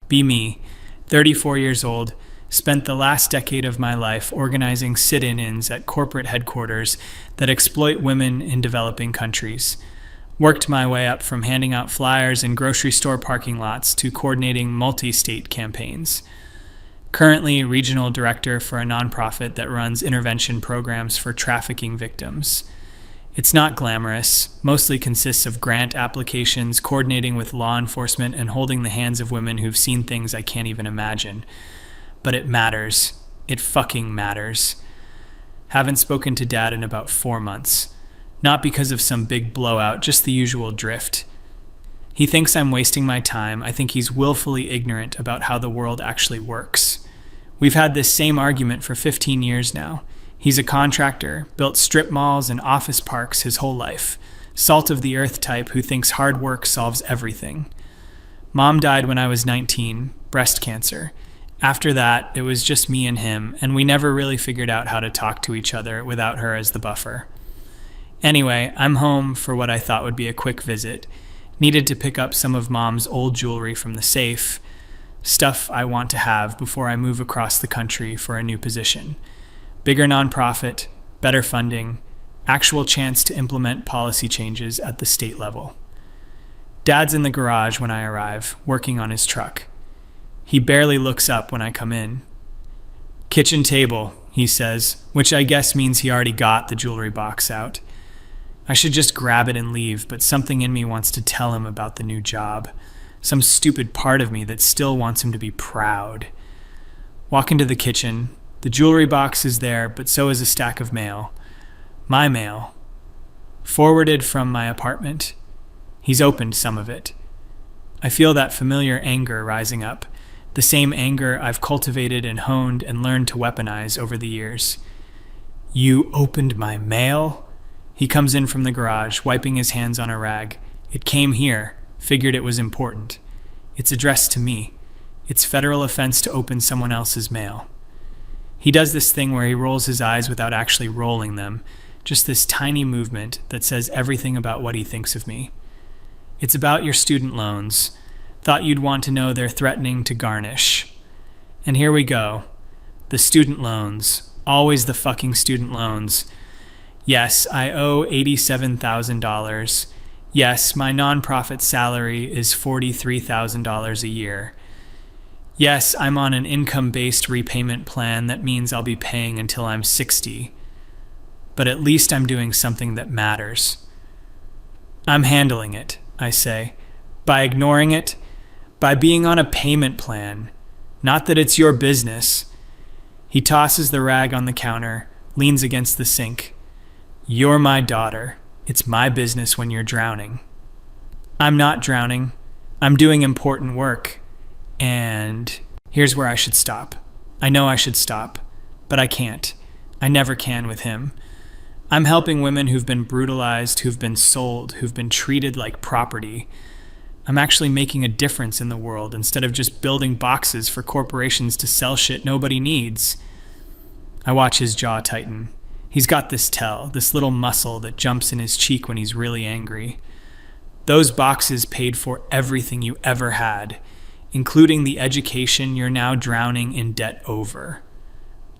Be me, 34 years old, spent the last decade of my life organizing sit-ins at corporate headquarters that exploit women in developing countries. Worked my way up from handing out flyers in grocery store parking lots to coordinating multi-state campaigns. Currently regional director for a nonprofit that runs intervention programs for trafficking victims. It's not glamorous, mostly consists of grant applications, coordinating with law enforcement, and holding the hands of women who've seen things I can't even imagine. But it matters. It fucking matters. Haven't spoken to Dad in about 4 months. Not because of some big blowout, just the usual drift. He thinks I'm wasting my time. I think he's willfully ignorant about how the world actually works. We've had this same argument for 15 years now. He's a contractor, built strip malls and office parks his whole life. Salt of the earth type who thinks hard work solves everything. Mom died when I was 19, breast cancer. After that, it was just me and him, and we never really figured out how to talk to each other without her as the buffer. Anyway, I'm home for what I thought would be a quick visit. Needed to pick up some of Mom's old jewelry from the safe. Stuff I want to have before I move across the country for a new position. Bigger nonprofit, better funding, actual chance to implement policy changes at the state level. Dad's in the garage when I arrive, working on his truck. He barely looks up when I come in. Kitchen table, he says, which I guess means he already got the jewelry box out. I should just grab it and leave, but something in me wants to tell him about the new job. Some stupid part of me that still wants him to be proud. Walk into the kitchen. The jewelry box is there, but so is a stack of mail. My mail. Forwarded from my apartment. He's opened some of it. I feel that familiar anger rising up. The same anger I've cultivated and honed and learned to weaponize over the years. You opened my mail? He comes in from the garage, wiping his hands on a rag. It came here. Figured it was important. It's addressed to me. It's federal offense to open someone else's mail. He does this thing where he rolls his eyes without actually rolling them, just this tiny movement that says everything about what he thinks of me. It's about your student loans. Thought you'd want to know they're threatening to garnish. And here we go. The student loans. Always the fucking student loans. Yes, I owe $87,000. Yes, my nonprofit salary is $43,000 a year. Yes, I'm on an income-based repayment plan that means I'll be paying until I'm 60. But at least I'm doing something that matters. I'm handling it, I say. By ignoring it, by being on a payment plan. Not that it's your business. He tosses the rag on the counter, leans against the sink. You're my daughter. It's my business when you're drowning. I'm not drowning. I'm doing important work. And here's where I should stop. I know I should stop, but I can't. I never can with him. I'm helping women who've been brutalized, who've been sold, who've been treated like property. I'm actually making a difference in the world instead of just building boxes for corporations to sell shit nobody needs. I watch his jaw tighten. He's got this this little muscle that jumps in his cheek when he's really angry. Those boxes paid for everything you ever had, including the education you're now drowning in debt over.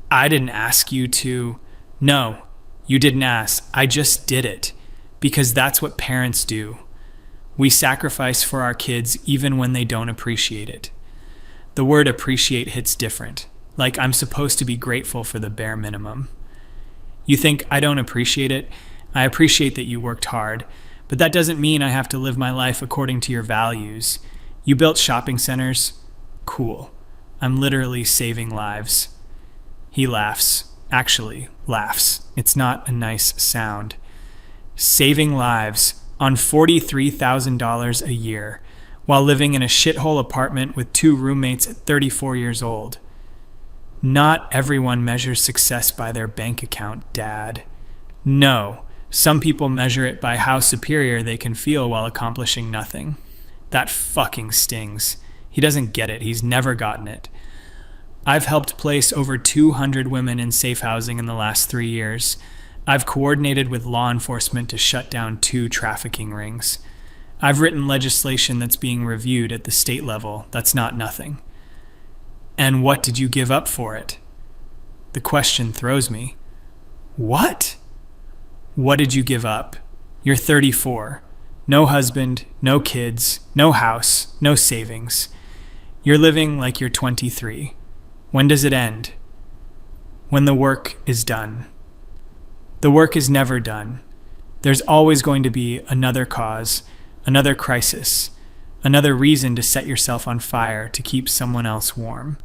I didn't ask you to. No, you didn't ask. I just did it. Because that's what parents do. We sacrifice for our kids even when they don't appreciate it. The word appreciate hits different. Like I'm supposed to be grateful for the bare minimum. You think I don't appreciate it? I appreciate that you worked hard, but that doesn't mean I have to live my life according to your values. You built shopping centers? Cool. I'm literally saving lives. He laughs. Actually, laughs. It's not a nice sound. Saving lives on $43,000 a year while living in a shithole apartment with 2 roommates at 34 years old. Not everyone measures success by their bank account, Dad. No, some people measure it by how superior they can feel while accomplishing nothing. That fucking stings. He doesn't get it. He's never gotten it. I've helped place over 200 women in safe housing in the last 3 years. I've coordinated with law enforcement to shut down 2 trafficking rings. I've written legislation that's being reviewed at the state level. That's not nothing. And what did you give up for it? The question throws me. What? What did you give up? You're 34. No husband, no kids, no house, no savings. You're living like you're 23. When does it end? When the work is done. The work is never done. There's always going to be another cause, another crisis, another reason to set yourself on fire to keep someone else warm.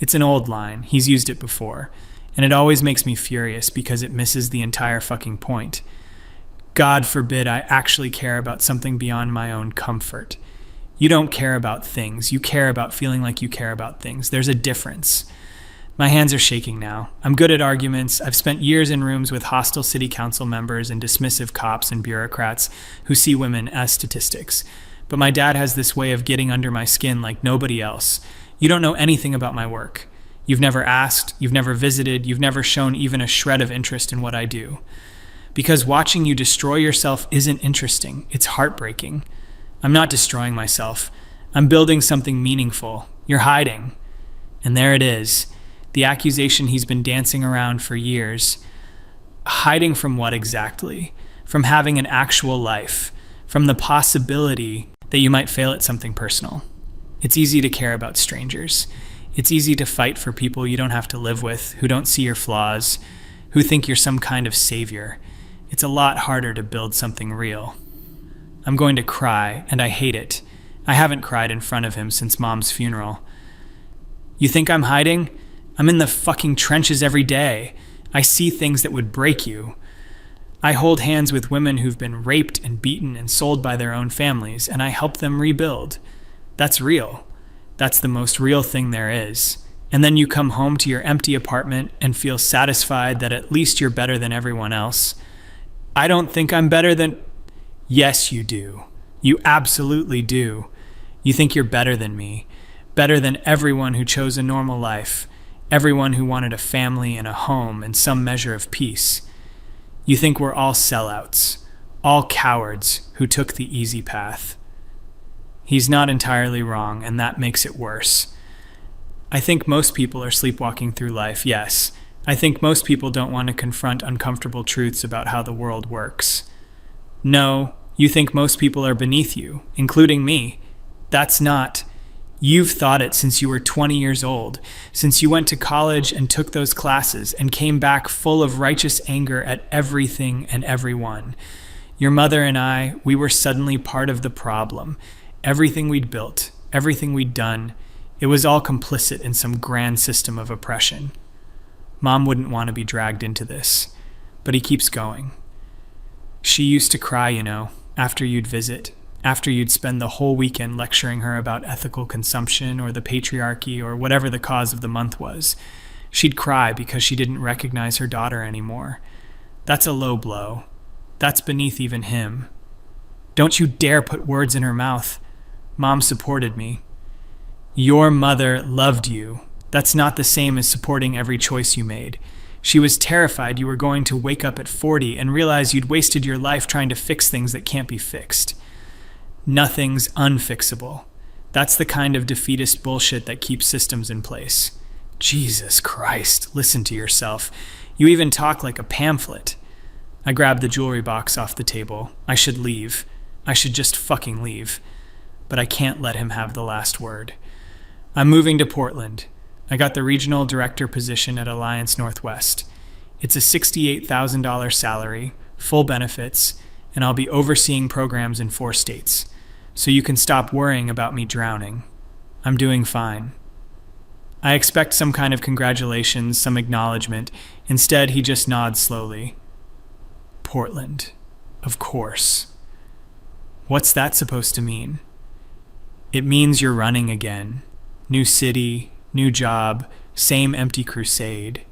It's an old line. He's used it before. And it always makes me furious because it misses the entire fucking point. God forbid I actually care about something beyond my own comfort. You don't care about things. You care about feeling like you care about things. There's a difference. My hands are shaking now. I'm good at arguments. I've spent years in rooms with hostile city council members and dismissive cops and bureaucrats who see women as statistics. But my dad has this way of getting under my skin like nobody else. You don't know anything about my work. You've never asked, you've never visited, you've never shown even a shred of interest in what I do. Because watching you destroy yourself isn't interesting. It's heartbreaking. I'm not destroying myself. I'm building something meaningful. You're hiding. And there it is. The accusation he's been dancing around for years. Hiding from what exactly? From having an actual life. From the possibility that you might fail at something personal. It's easy to care about strangers. It's easy to fight for people you don't have to live with, who don't see your flaws, who think you're some kind of savior. It's a lot harder to build something real. I'm going to cry, and I hate it. I haven't cried in front of him since Mom's funeral. You think I'm hiding? I'm in the fucking trenches every day. I see things that would break you. I hold hands with women who've been raped and beaten and sold by their own families, and I help them rebuild. That's real. That's the most real thing there is. And then you come home to your empty apartment and feel satisfied that at least you're better than everyone else. I don't think I'm better than... Yes, you do. You absolutely do. You think you're better than me. Better than everyone who chose a normal life. Everyone who wanted a family and a home and some measure of peace. You think we're all sellouts. All cowards who took the easy path. He's not entirely wrong, and that makes it worse. I think most people are sleepwalking through life, yes. I think most people don't want to confront uncomfortable truths about how the world works. No, you think most people are beneath you, including me. That's not. You've thought it since you were 20 years old, since you went to college and took those classes and came back full of righteous anger at everything and everyone. Your mother and I, we were suddenly part of the problem. Everything we'd built, everything we'd done, it was all complicit in some grand system of oppression. Mom wouldn't want to be dragged into this, but he keeps going. She used to cry, after you'd visit, after you'd spend the whole weekend lecturing her about ethical consumption or the patriarchy or whatever the cause of the month was. She'd cry because she didn't recognize her daughter anymore. That's a low blow. That's beneath even him. Don't you dare put words in her mouth. Mom supported me. Your mother loved you. That's not the same as supporting every choice you made. She was terrified you were going to wake up at 40 and realize you'd wasted your life trying to fix things that can't be fixed. Nothing's unfixable. That's the kind of defeatist bullshit that keeps systems in place. Jesus Christ, listen to yourself. You even talk like a pamphlet. I grabbed the jewelry box off the table. I should leave. I should just fucking leave. But I can't let him have the last word. I'm moving to Portland. I got the regional director position at Alliance Northwest. It's a $68,000 salary, full benefits, and I'll be overseeing programs in 4 states. So you can stop worrying about me drowning. I'm doing fine. I expect some kind of congratulations, some acknowledgement. Instead, he just nods slowly. Portland. Of course. What's that supposed to mean? It means you're running again. New city, new job, same empty crusade.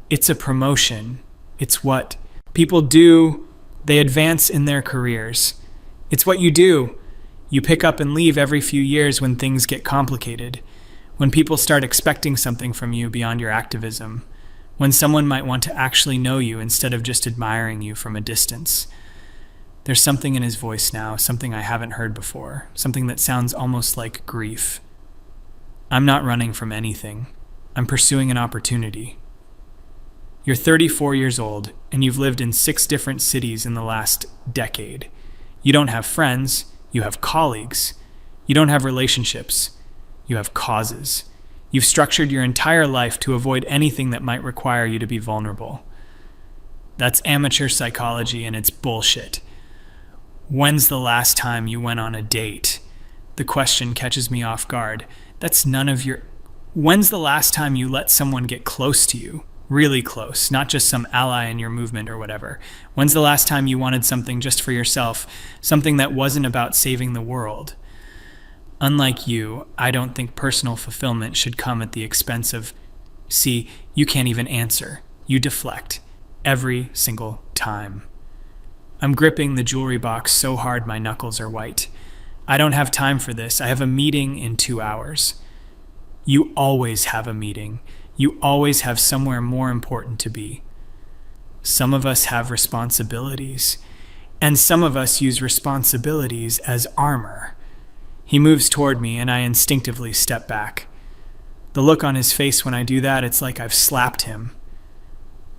It's a promotion. It's what people do. They advance in their careers. It's what you do. You pick up and leave every few years when things get complicated. When people start expecting something from you beyond your activism. When someone might want to actually know you instead of just admiring you from a distance. There's something in his voice now, something I haven't heard before, something that sounds almost like grief. I'm not running from anything. I'm pursuing an opportunity. You're 34 years old, and you've lived in 6 different cities in the last decade. You don't have friends, you have colleagues. You don't have relationships, you have causes. You've structured your entire life to avoid anything that might require you to be vulnerable. That's amateur psychology, and it's bullshit. When's the last time you went on a date? The question catches me off guard. That's none of your... When's the last time you let someone get close to you? Really close, not just some ally in your movement or whatever. When's the last time you wanted something just for yourself, something that wasn't about saving the world? Unlike you, I don't think personal fulfillment should come at the expense of... See, you can't even answer. You deflect. Every single time. I'm gripping the jewelry box so hard my knuckles are white. I don't have time for this. I have a meeting in 2 hours. You always have a meeting. You always have somewhere more important to be. Some of us have responsibilities, and some of us use responsibilities as armor. He moves toward me, and I instinctively step back. The look on his face when I do that, it's like I've slapped him.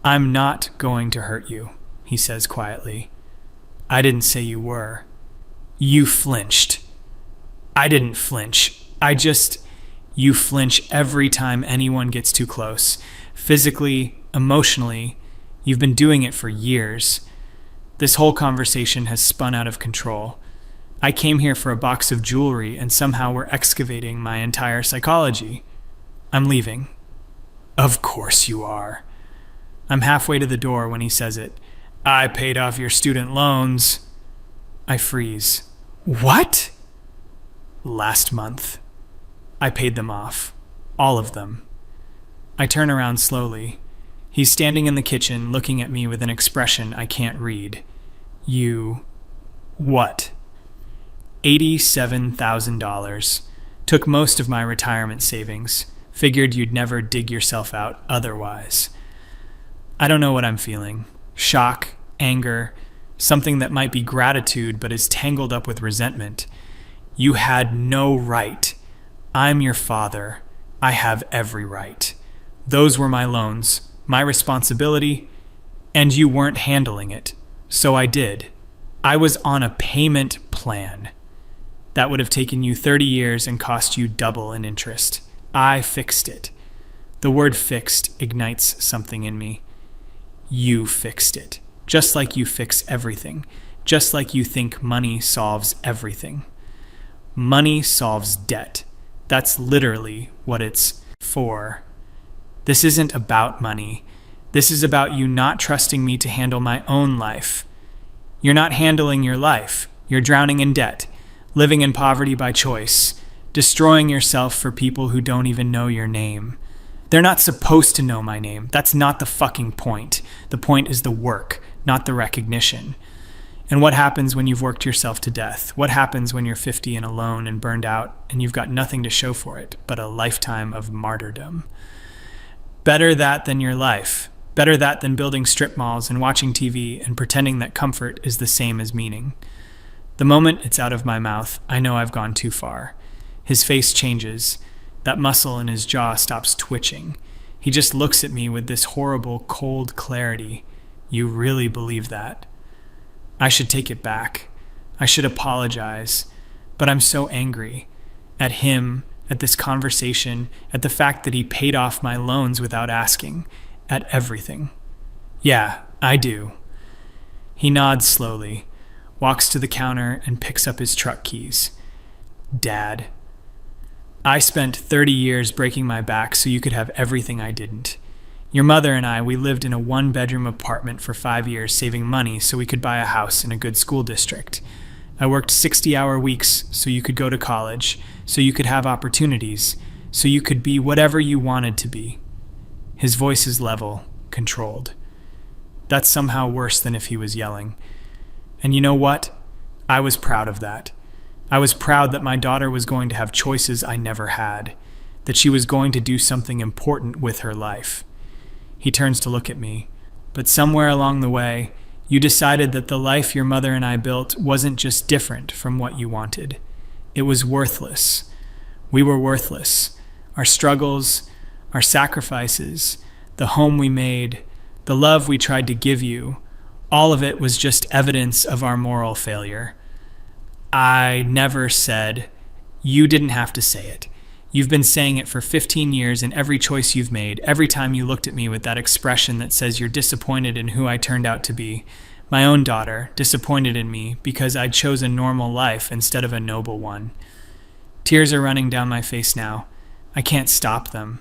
I'm not going to hurt you, he says quietly. I didn't say you were. You flinched. I didn't flinch. You flinch every time anyone gets too close. Physically, emotionally, you've been doing it for years. This whole conversation has spun out of control. I came here for a box of jewelry, and somehow we're excavating my entire psychology. I'm leaving. Of course you are. I'm halfway to the door when he says it. I paid off your student loans. I freeze. What? Last month. I paid them off. All of them. I turn around slowly. He's standing in the kitchen, looking at me with an expression I can't read. You... what? $87,000. Took most of my retirement savings. Figured you'd never dig yourself out otherwise. I don't know what I'm feeling. Shock, anger, something that might be gratitude but is tangled up with resentment. You had no right. I'm your father. I have every right. Those were my loans, my responsibility, and you weren't handling it. So I did. I was on a payment plan. That would have taken you 30 years and cost you double in interest. I fixed it. The word fixed ignites something in me. You fixed it. Just like you fix everything. Just like you think money solves everything. Money solves debt. That's literally what it's for. This isn't about money. This is about you not trusting me to handle my own life. You're not handling your life. You're drowning in debt, living in poverty by choice, destroying yourself for people who don't even know your name. They're not supposed to know my name. That's not the fucking point. The point is the work, not the recognition. And what happens when you've worked yourself to death? What happens when you're 50 and alone and burned out and you've got nothing to show for it but a lifetime of martyrdom? Better that than your life. Better that than building strip malls and watching TV and pretending that comfort is the same as meaning. The moment it's out of my mouth, I know I've gone too far. His face changes. That muscle in his jaw stops twitching. He just looks at me with this horrible, cold clarity. You really believe that? I should take it back. I should apologize. But I'm so angry. At him, at this conversation, at the fact that he paid off my loans without asking. At everything. Yeah, I do. He nods slowly, walks to the counter and picks up his truck keys. Dad. I spent 30 years breaking my back so you could have everything I didn't. Your mother and I, we lived in a 1-bedroom apartment for 5 years, saving money so we could buy a house in a good school district. I worked 60-hour weeks so you could go to college, so you could have opportunities, so you could be whatever you wanted to be. His voice is level, controlled. That's somehow worse than if he was yelling. And you know what? I was proud of that. I was proud that my daughter was going to have choices I never had, that she was going to do something important with her life. He turns to look at me, but somewhere along the way, You decided that the life your mother and I built wasn't just different from what you wanted. It was worthless. We were worthless. Our struggles, our sacrifices, the home we made, the love we tried to give you, all of it was just evidence of our moral failure. I never said, you didn't have to say it. You've been saying it for 15 years in every choice you've made, every time you looked at me with that expression that says you're disappointed in who I turned out to be. My own daughter, disappointed in me because I'd chose a normal life instead of a noble one. Tears are running down my face now. I can't stop them.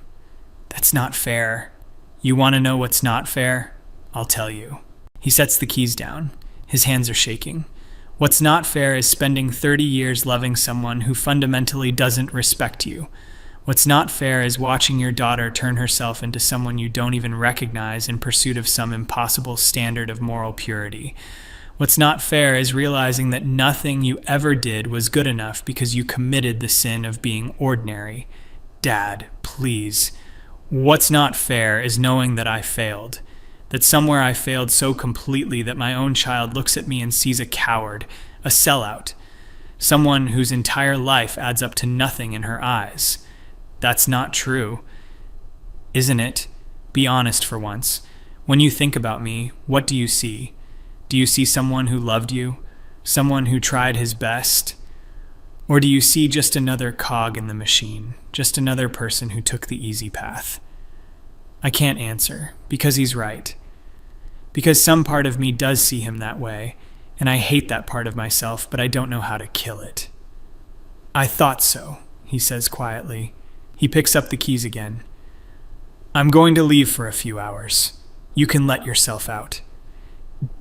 That's not fair. You want to know what's not fair? I'll tell you. He sets the keys down. His hands are shaking. What's not fair is spending 30 years loving someone who fundamentally doesn't respect you. What's not fair is watching your daughter turn herself into someone you don't even recognize in pursuit of some impossible standard of moral purity. What's not fair is realizing that nothing you ever did was good enough because you committed the sin of being ordinary. Dad, please. What's not fair is knowing that I failed. That somewhere I failed so completely that my own child looks at me and sees a coward, a sellout, someone whose entire life adds up to nothing in her eyes. That's not true, isn't it? Be honest for once. When you think about me, what do you see? Do you see someone who loved you? Someone who tried his best? Or do you see just another cog in the machine? Just another person who took the easy path? I can't answer, because he's right. Because some part of me does see him that way, and I hate that part of myself, but I don't know how to kill it. I thought so, he says quietly. He picks up the keys again. I'm going to leave for a few hours. You can let yourself out.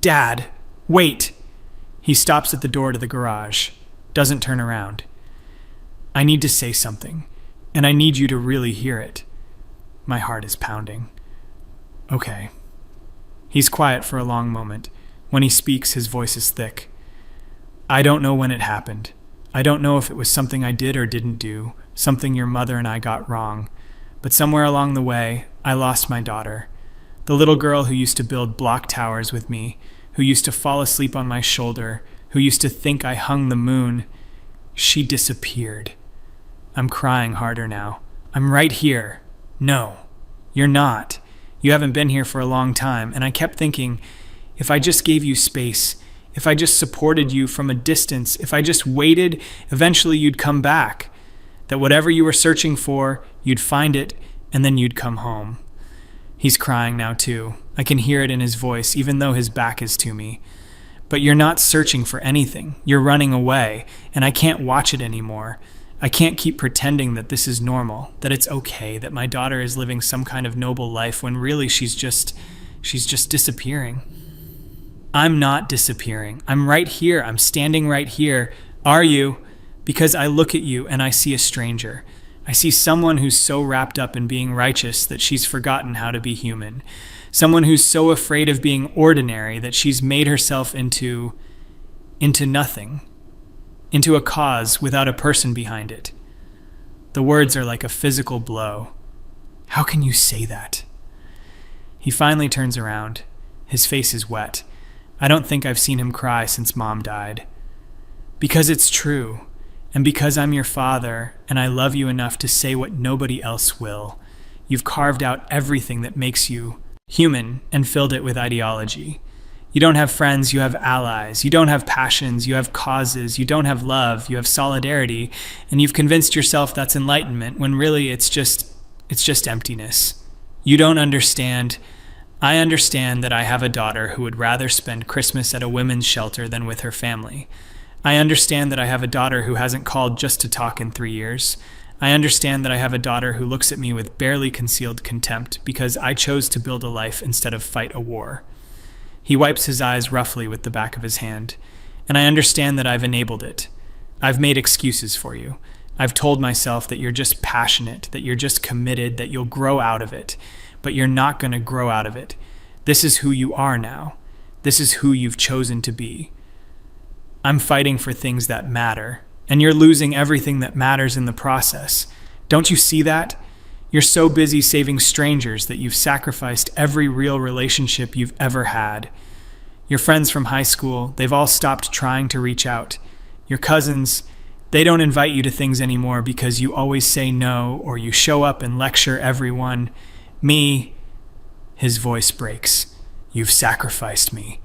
Dad, wait! He stops at the door to the garage, doesn't turn around. I need to say something, and I need you to really hear it. My heart is pounding. Okay. He's quiet for a long moment. When he speaks, his voice is thick. I don't know when it happened. I don't know if it was something I did or didn't do, something your mother and I got wrong. But somewhere along the way, I lost my daughter. The little girl who used to build block towers with me, who used to fall asleep on my shoulder, who used to think I hung the moon. She disappeared. I'm crying harder now. I'm right here. No, you're not. You haven't been here for a long time, and I kept thinking, if I just gave you space, if I just supported you from a distance, if I just waited, eventually you'd come back. That whatever you were searching for, you'd find it, and then you'd come home. He's crying now too. I can hear it in his voice, even though his back is to me. But you're not searching for anything. You're running away, and I can't watch it anymore. I can't keep pretending that this is normal, that it's okay, that my daughter is living some kind of noble life when really she's just disappearing. I'm not disappearing. I'm right here. I'm standing right here. Are you? Because I look at you and I see a stranger. I see someone who's so wrapped up in being righteous that she's forgotten how to be human. Someone who's so afraid of being ordinary that she's made herself into nothing. Into a cause without a person behind it. The words are like a physical blow. How can you say that? He finally turns around. His face is wet. I don't think I've seen him cry since Mom died. Because it's true, and because I'm your father, and I love you enough to say what nobody else will. You've carved out everything that makes you human and filled it with ideology. You don't have friends, you have allies. You don't have passions, you have causes. You don't have love, you have solidarity. And you've convinced yourself that's enlightenment when really it's just emptiness. You don't understand. I understand that I have a daughter who would rather spend Christmas at a women's shelter than with her family. I understand that I have a daughter who hasn't called just to talk in 3 years. I understand that I have a daughter who looks at me with barely concealed contempt because I chose to build a life instead of fight a war. He wipes his eyes roughly with the back of his hand, and I understand that I've enabled it. I've made excuses for you. I've told myself that you're just passionate, that you're just committed, that you'll grow out of it. But you're not going to grow out of it. This is who you are now. This is who you've chosen to be. I'm fighting for things that matter, and you're losing everything that matters in the process. Don't you see that? You're so busy saving strangers that you've sacrificed every real relationship you've ever had. Your friends from high school, they've all stopped trying to reach out. Your cousins, they don't invite you to things anymore because you always say no, or you show up and lecture everyone. Me, his voice breaks. You've sacrificed me.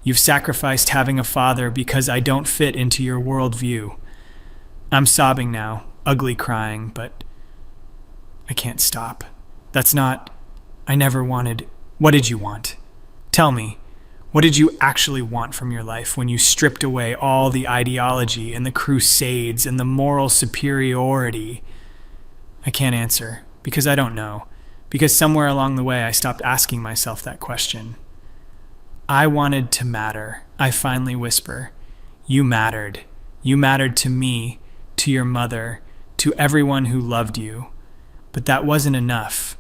You've sacrificed having a father because I don't fit into your worldview. I'm sobbing now, ugly crying, but I can't stop. I never wanted. What did you want? Tell me, what did you actually want from your life when you stripped away all the ideology and the crusades and the moral superiority? I can't answer, because I don't know, because somewhere along the way I stopped asking myself that question. I wanted to matter, I finally whisper. You mattered. You mattered to me, to your mother, to everyone who loved you. But that wasn't enough.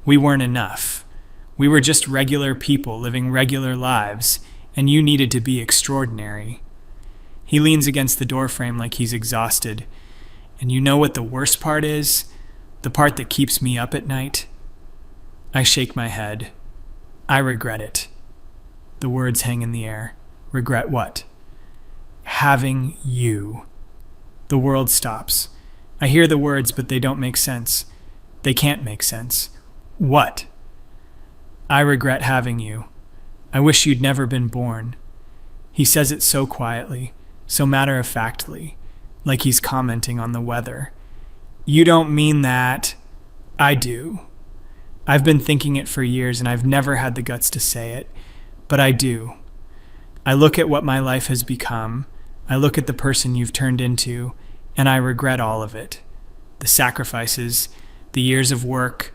We weren't enough. We were just regular people living regular lives, and you needed to be extraordinary. He leans against the doorframe like he's exhausted. And you know what the worst part is? The part that keeps me up at night? I shake my head. I regret it. The words hang in the air. Regret what? Having you. The world stops. I hear the words, but they don't make sense. They can't make sense. What? I regret having you. I wish you'd never been born. He says it so quietly, so matter-of-factly, like he's commenting on the weather. You don't mean that. I do. I've been thinking it for years, and I've never had the guts to say it, but I do. I look at what my life has become. I look at the person you've turned into, and I regret all of it. The sacrifices, the years of work,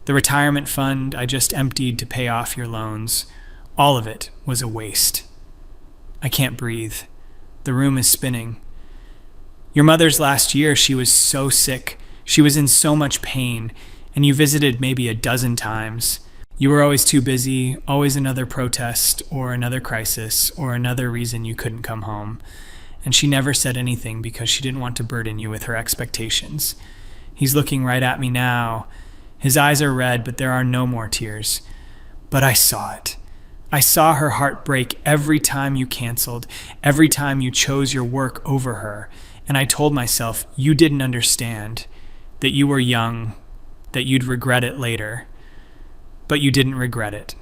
the retirement fund I just emptied to pay off your loans, all of it was a waste. I can't breathe. The room is spinning. Your mother's last year, she was so sick. She was in so much pain, and you visited maybe a dozen times. You were always too busy, always another protest, or another crisis, or another reason you couldn't come home. And she never said anything because she didn't want to burden you with her expectations. He's looking right at me now. His eyes are red, but there are no more tears. But I saw it. I saw her heart break every time you canceled, every time you chose your work over her. And I told myself you didn't understand, that you were young, that you'd regret it later. But you didn't regret it.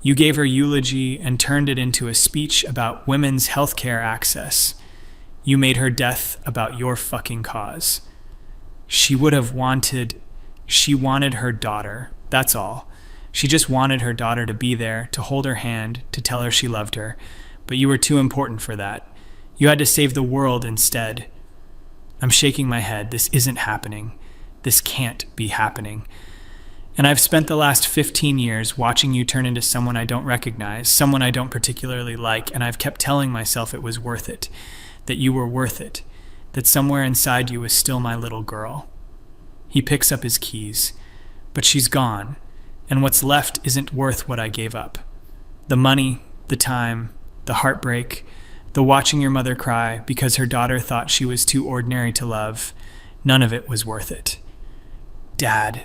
You gave her eulogy and turned it into a speech about women's healthcare access. You made her death about your fucking cause. She wanted her daughter, that's all. She just wanted her daughter to be there, to hold her hand, to tell her she loved her. But you were too important for that. You had to save the world instead. I'm shaking my head. This isn't happening. This can't be happening. And I've spent the last 15 years watching you turn into someone I don't recognize, someone I don't particularly like, and I've kept telling myself it was worth it, that you were worth it, that somewhere inside you was still my little girl. He picks up his keys, but she's gone, and what's left isn't worth what I gave up. The money, the time, the heartbreak, the watching your mother cry because her daughter thought she was too ordinary to love, none of it was worth it. Dad,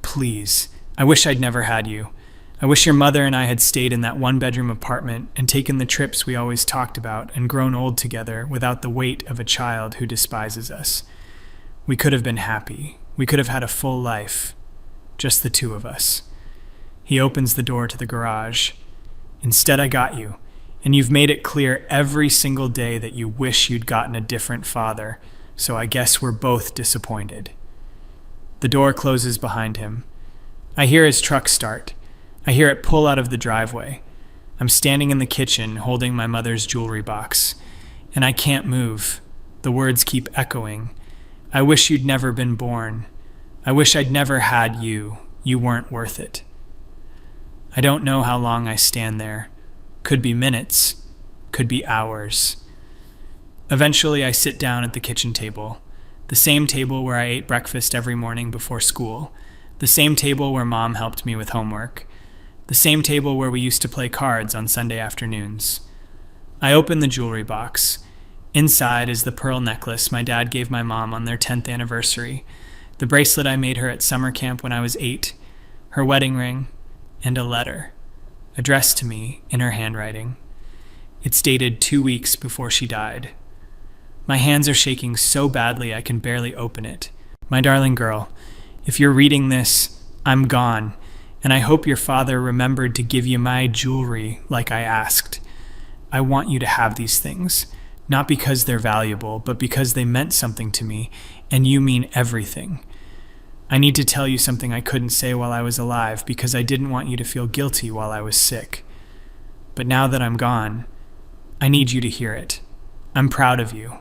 please, I wish I'd never had you. I wish your mother and I had stayed in that one-bedroom apartment and taken the trips we always talked about and grown old together without the weight of a child who despises us. We could have been happy. We could have had a full life. Just the two of us. He opens the door to the garage. Instead, I got you, and you've made it clear every single day that you wish you'd gotten a different father, so I guess we're both disappointed. The door closes behind him. I hear his truck start. I hear it pull out of the driveway. I'm standing in the kitchen holding my mother's jewelry box, and I can't move. The words keep echoing. I wish you'd never been born. I wish I'd never had you. You weren't worth it. I don't know how long I stand there. Could be minutes. Could be hours. Eventually, I sit down at the kitchen table. The same table where I ate breakfast every morning before school. The same table where Mom helped me with homework. The same table where we used to play cards on Sunday afternoons. I open the jewelry box. Inside is the pearl necklace my dad gave my mom on their 10th anniversary, the bracelet I made her at summer camp when I was 8, her wedding ring, and a letter, addressed to me in her handwriting. It's dated 2 weeks before she died. My hands are shaking so badly I can barely open it. My darling girl, if you're reading this, I'm gone, and I hope your father remembered to give you my jewelry like I asked. I want you to have these things, not because they're valuable, but because they meant something to me, and you mean everything. I need to tell you something I couldn't say while I was alive because I didn't want you to feel guilty while I was sick. But now that I'm gone, I need you to hear it. I'm proud of you.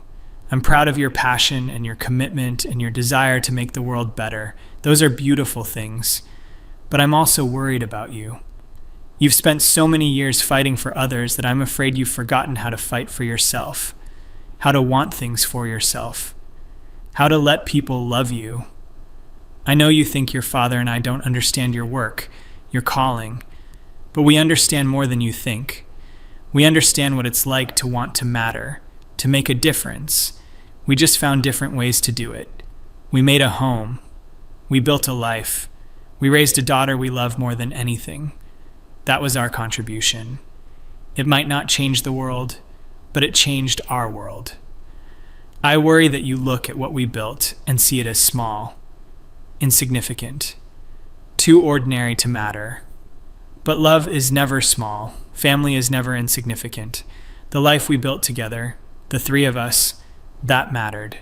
I'm proud of your passion and your commitment and your desire to make the world better. Those are beautiful things. But I'm also worried about you. You've spent so many years fighting for others that I'm afraid you've forgotten how to fight for yourself, how to want things for yourself, how to let people love you. I know you think your father and I don't understand your work, your calling, but we understand more than you think. We understand what it's like to want to matter, to make a difference. We just found different ways to do it. We made a home. We built a life. We raised a daughter we love more than anything. That was our contribution. It might not change the world, but it changed our world. I worry that you look at what we built and see it as small, insignificant, too ordinary to matter. But love is never small. Family is never insignificant. The life we built together, the three of us, that mattered.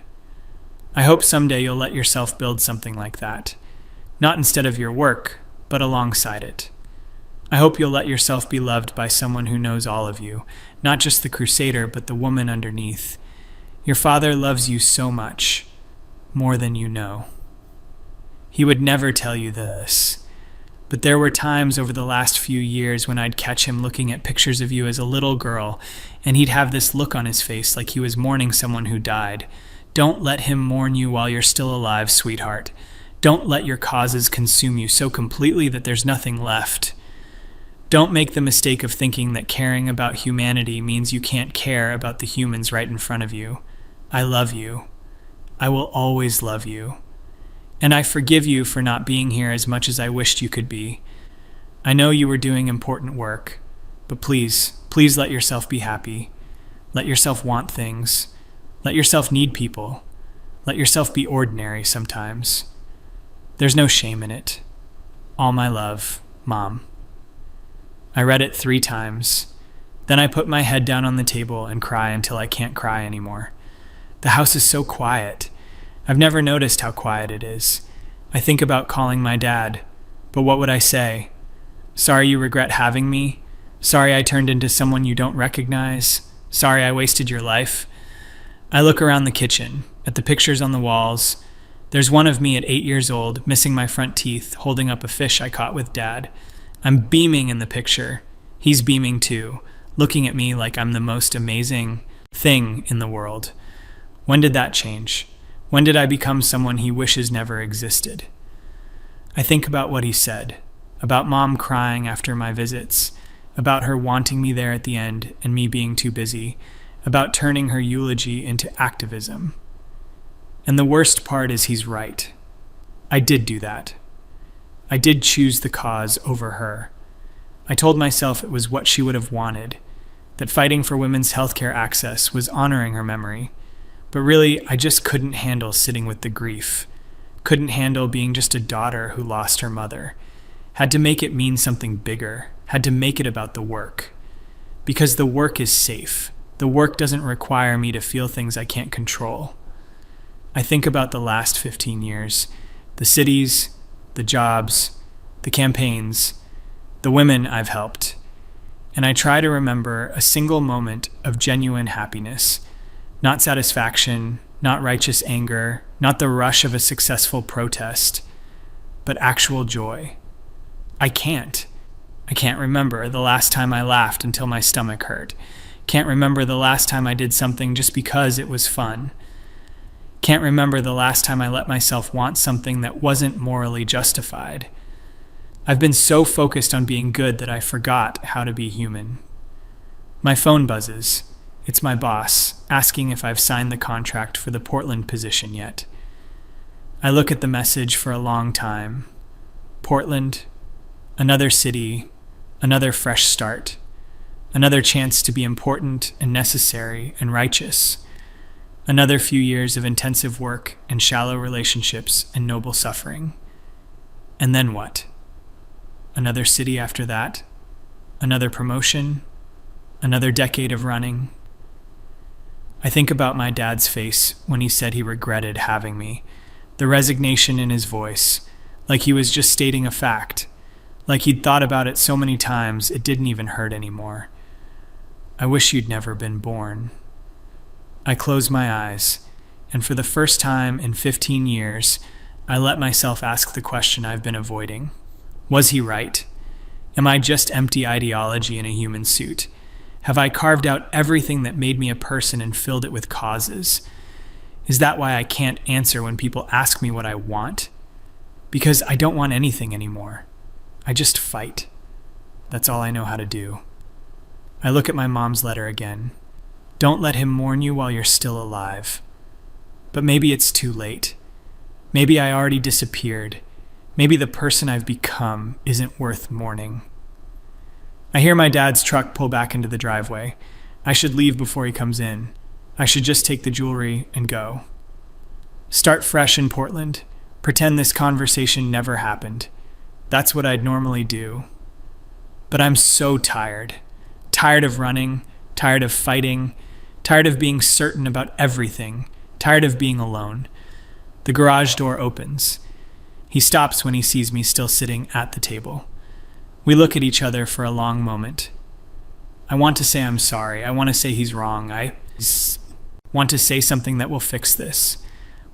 I hope someday you'll let yourself build something like that. Not instead of your work, but alongside it. I hope you'll let yourself be loved by someone who knows all of you, not just the crusader, but the woman underneath. Your father loves you so much, more than you know. He would never tell you this, but there were times over the last few years when I'd catch him looking at pictures of you as a little girl, and he'd have this look on his face like he was mourning someone who died. Don't let him mourn you while you're still alive, sweetheart. Don't let your causes consume you so completely that there's nothing left. Don't make the mistake of thinking that caring about humanity means you can't care about the humans right in front of you. I love you. I will always love you. And I forgive you for not being here as much as I wished you could be. I know you were doing important work, but please let yourself be happy. Let yourself want things. Let yourself need people. Let yourself be ordinary sometimes. There's no shame in it. All my love, Mom. I read it 3 times. Then I put my head down on the table and cry until I can't cry anymore. The house is so quiet. I've never noticed how quiet it is. I think about calling my dad, but what would I say? Sorry you regret having me? Sorry I turned into someone you don't recognize? Sorry I wasted your life? I look around the kitchen, at the pictures on the walls. There's one of me at 8 years old, missing my front teeth, holding up a fish I caught with Dad. I'm beaming in the picture. He's beaming too, looking at me like I'm the most amazing thing in the world. When did that change? When did I become someone he wishes never existed? I think about what he said, about Mom crying after my visits, about her wanting me there at the end and me being too busy, about turning her eulogy into activism. And the worst part is he's right. I did do that. I did choose the cause over her. I told myself it was what she would have wanted, that fighting for women's healthcare access was honoring her memory. But really, I just couldn't handle sitting with the grief. Couldn't handle being just a daughter who lost her mother. Had to make it mean something bigger. Had to make it about the work. Because the work is safe. The work doesn't require me to feel things I can't control. I think about the last 15 years. The cities, the jobs, the campaigns, the women I've helped. And I try to remember a single moment of genuine happiness. Not satisfaction, not righteous anger, not the rush of a successful protest, but actual joy. I can't remember the last time I laughed until my stomach hurt. Can't remember the last time I did something just because it was fun. Can't remember the last time I let myself want something that wasn't morally justified. I've been so focused on being good that I forgot how to be human. My phone buzzes. It's my boss, asking if I've signed the contract for the Portland position yet. I look at the message for a long time. Portland, another city, another fresh start. Another chance to be important and necessary and righteous. Another few years of intensive work and shallow relationships and noble suffering. And then what? Another city after that? Another promotion? Another decade of running? I think about my dad's face when he said he regretted having me, the resignation in his voice, like he was just stating a fact, like he'd thought about it so many times it didn't even hurt anymore. I wish you'd never been born. I close my eyes, and for the first time in 15 years, I let myself ask the question I've been avoiding. Was he right? Am I just empty ideology in a human suit? Have I carved out everything that made me a person and filled it with causes? Is that why I can't answer when people ask me what I want? Because I don't want anything anymore. I just fight. That's all I know how to do. I look at my mom's letter again. Don't let him mourn you while you're still alive. But maybe it's too late. Maybe I already disappeared. Maybe the person I've become isn't worth mourning. I hear my dad's truck pull back into the driveway. I should leave before he comes in. I should just take the jewelry and go. Start fresh in Portland. Pretend this conversation never happened. That's what I'd normally do. But I'm so tired. Tired of running, tired of fighting, tired of being certain about everything, tired of being alone. The garage door opens. He stops when he sees me still sitting at the table. We look at each other for a long moment. I want to say I'm sorry. I want to say he's wrong. I want to say something that will fix this.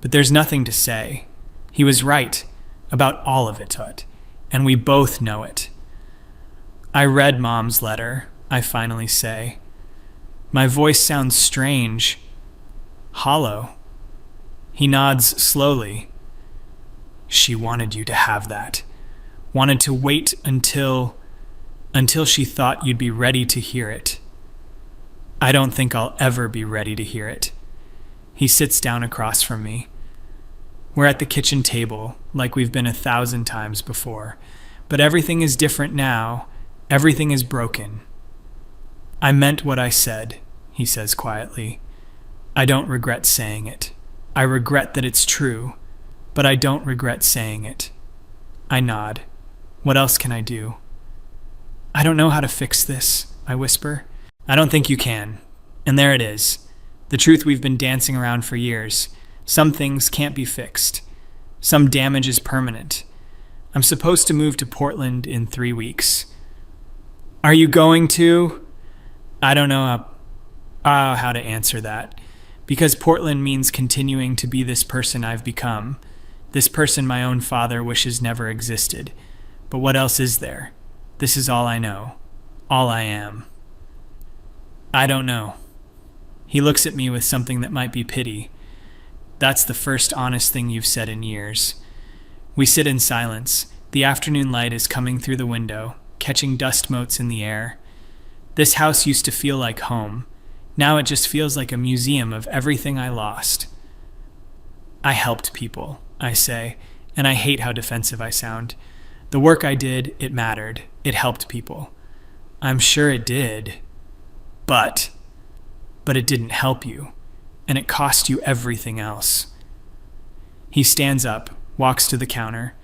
But there's nothing to say. He was right about all of it, Tut, and we both know it. I read Mom's letter, I finally say. My voice sounds strange, hollow. He nods slowly. She wanted you to have that. Wanted to wait until she thought you'd be ready to hear it. I don't think I'll ever be ready to hear it. He sits down across from me. We're at the kitchen table, like we've been 1,000 times before. But everything is different now. Everything is broken. I meant what I said, he says quietly. I don't regret saying it. I regret that it's true, but I don't regret saying it. I nod. What else can I do? I don't know how to fix this, I whisper. I don't think you can. And there it is. The truth we've been dancing around for years. Some things can't be fixed. Some damage is permanent. I'm supposed to move to Portland in 3 weeks. Are you going to? I don't know how to answer that. Because Portland means continuing to be this person I've become. This person my own father wishes never existed. But what else is there? This is all I know. All I am. I don't know. He looks at me with something that might be pity. That's the first honest thing you've said in years. We sit in silence. The afternoon light is coming through the window, catching dust motes in the air. This house used to feel like home. Now it just feels like a museum of everything I lost. I helped people, I say, and I hate how defensive I sound. The work I did, it mattered. It helped people. I'm sure it did. But it didn't help you, and it cost you everything else. He stands up, walks to the counter,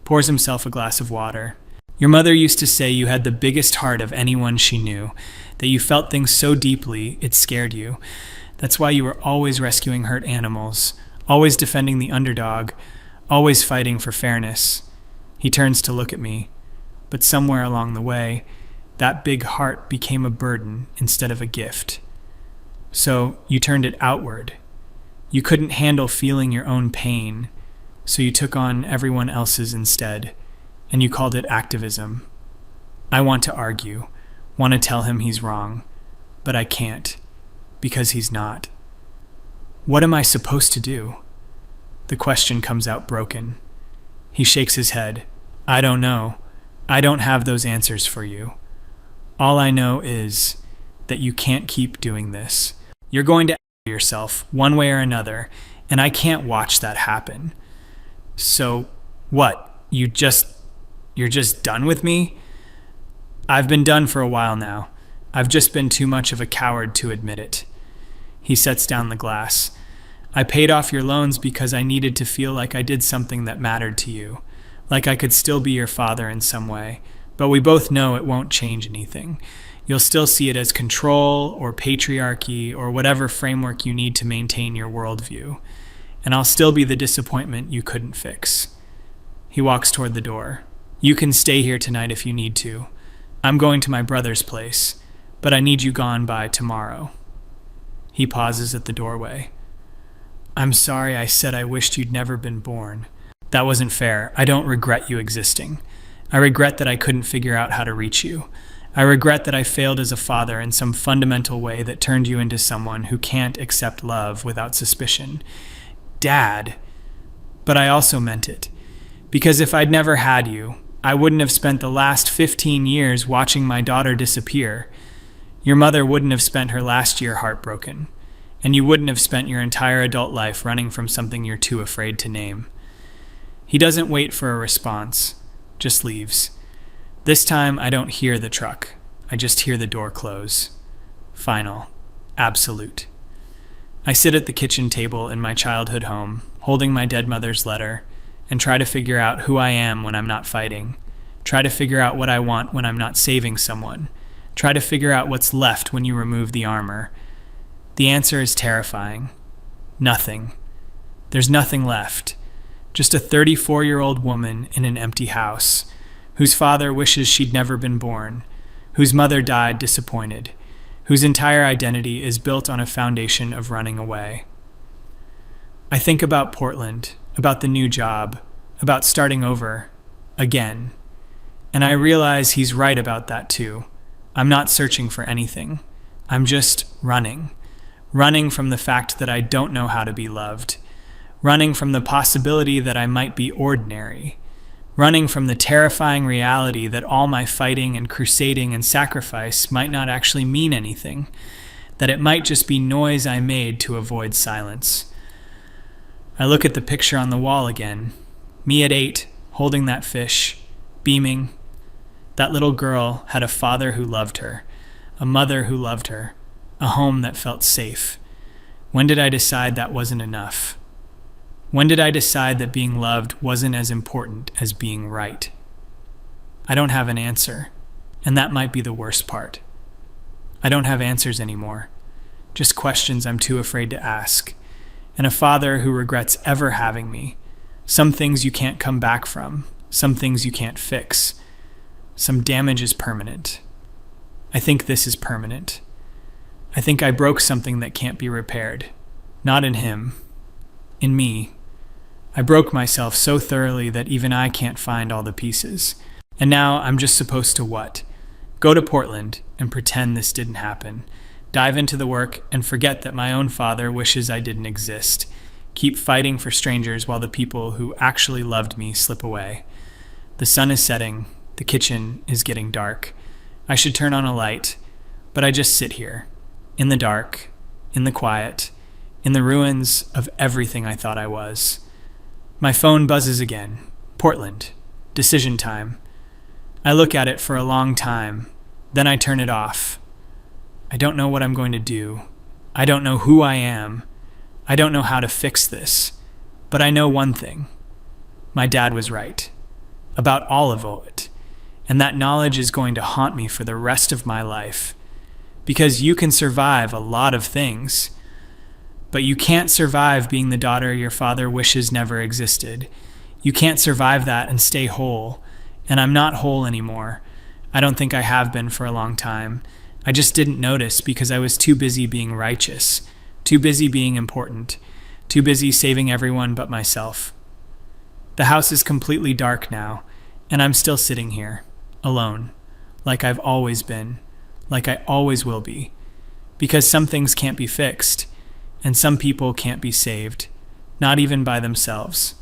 pours himself a glass of water. Your mother used to say you had the biggest heart of anyone she knew, that you felt things so deeply it scared you. That's why you were always rescuing hurt animals, always defending the underdog, always fighting for fairness. He turns to look at me, but somewhere along the way, that big heart became a burden instead of a gift. So you turned it outward. You couldn't handle feeling your own pain, so you took on everyone else's instead, and you called it activism. I want to argue, want to tell him he's wrong, but I can't, because he's not. What am I supposed to do? The question comes out broken. He shakes his head. I don't know. I don't have those answers for you. All I know is that you can't keep doing this. You're going to yourself one way or another, and I can't watch that happen. So, what? You're just done with me? I've been done for a while now. I've just been too much of a coward to admit it. He sets down the glass. I paid off your loans because I needed to feel like I did something that mattered to you, like I could still be your father in some way, but we both know it won't change anything. You'll still see it as control or patriarchy or whatever framework you need to maintain your worldview, and I'll still be the disappointment you couldn't fix. He walks toward the door. You can stay here tonight if you need to. I'm going to my brother's place, but I need you gone by tomorrow. He pauses at the doorway. I'm sorry I said I wished you'd never been born. That wasn't fair. I don't regret you existing. I regret that I couldn't figure out how to reach you. I regret that I failed as a father in some fundamental way that turned you into someone who can't accept love without suspicion. Dad. But I also meant it. Because if I'd never had you, I wouldn't have spent the last 15 years watching my daughter disappear. Your mother wouldn't have spent her last year heartbroken. And you wouldn't have spent your entire adult life running from something you're too afraid to name. He doesn't wait for a response, just leaves. This time I don't hear the truck. I just hear the door close. Final. Absolute. I sit at the kitchen table in my childhood home, holding my dead mother's letter, and try to figure out who I am when I'm not fighting. Try to figure out what I want when I'm not saving someone. Try to figure out what's left when you remove the armor. The answer is terrifying. Nothing. There's nothing left. Just a 34-year-old woman in an empty house, whose father wishes she'd never been born, whose mother died disappointed, whose entire identity is built on a foundation of running away. I think about Portland, about the new job, about starting over, again. And I realize he's right about that too. I'm not searching for anything. I'm just running. Running from the fact that I don't know how to be loved. Running from the possibility that I might be ordinary. Running from the terrifying reality that all my fighting and crusading and sacrifice might not actually mean anything. That it might just be noise I made to avoid silence. I look at the picture on the wall again. Me at 8, holding that fish, beaming. That little girl had a father who loved her, a mother who loved her, a home that felt safe. When did I decide that wasn't enough? When did I decide that being loved wasn't as important as being right? I don't have an answer, and that might be the worst part. I don't have answers anymore, just questions I'm too afraid to ask, and a father who regrets ever having me. Some things you can't come back from, some things you can't fix. Some damage is permanent. I think this is permanent. I think I broke something that can't be repaired. Not in him. In me. I broke myself so thoroughly that even I can't find all the pieces. And now I'm just supposed to what? Go to Portland and pretend this didn't happen. Dive into the work and forget that my own father wishes I didn't exist. Keep fighting for strangers while the people who actually loved me slip away. The sun is setting. The kitchen is getting dark. I should turn on a light, but I just sit here. In the dark, in the quiet, in the ruins of everything I thought I was. My phone buzzes again. Portland. Decision time. I look at it for a long time. Then I turn it off. I don't know what I'm going to do. I don't know who I am. I don't know how to fix this. But I know one thing. My dad was right. About all of it. And that knowledge is going to haunt me for the rest of my life. Because you can survive a lot of things. But you can't survive being the daughter your father wishes never existed. You can't survive that and stay whole. And I'm not whole anymore. I don't think I have been for a long time. I just didn't notice because I was too busy being righteous. Too busy being important. Too busy saving everyone but myself. The house is completely dark now, and I'm still sitting here, alone, like I've always been, like I always will be, because some things can't be fixed, and some people can't be saved, not even by themselves.